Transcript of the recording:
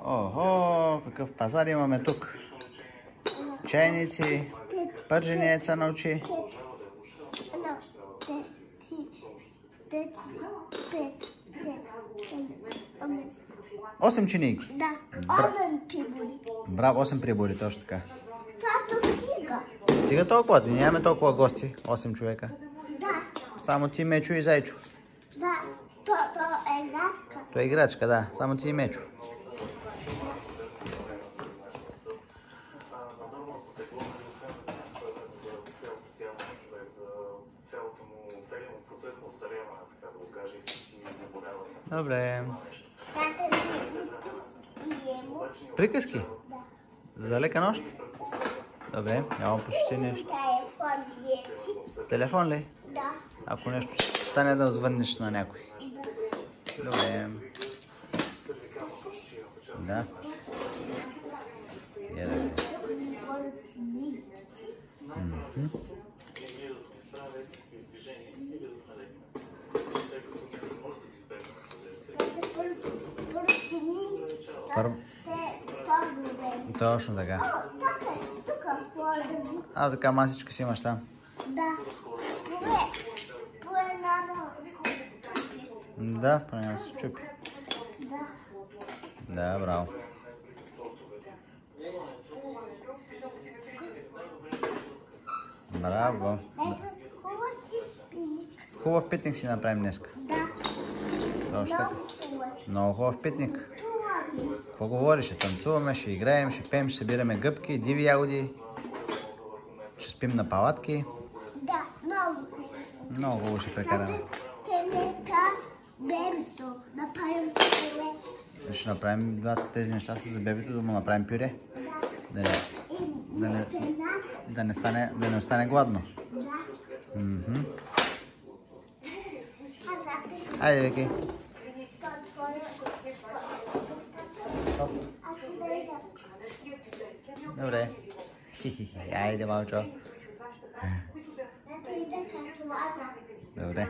Охо, какъв пазар имаме тук. Чайници, пържени яйца на очи. 8 чинийки. Да, 8 прибори. Браво, 8 прибори, точно така. Това стига. Стига толкова, ние нямаме толкова гости, 8 човека. Да. Само ти, Мечо и Зайчо. Да, то е играчка. То е играчка, да, само ти и Мечо. Добре. Приказки? За лека нощ? Добре, нямам почти нещо. Телефон ли? Да. Ако нещо стане да звъннеш на някой. Добре. Да. Ере. Точно така. А, така масичка си имаш там. Да. Да, поне да се чупи. Да, браво. Браво. Хубав питник си направим днеска. Да. Точно така. Много хубав питник. Какво говориш? Ще танцуваме, ще играем, ще пеем, ще събираме гъбки, диви ягоди. Ще спим на палатки. Да, много. Много хубаво ще прекараме. Бебето, направим пюре. Ще направим тези неща за бебето, да му направим пюре. Да не остане гладно. Да. Айде, Вики. Добре. Хи-хи-хи. Айде, малчо. Добре.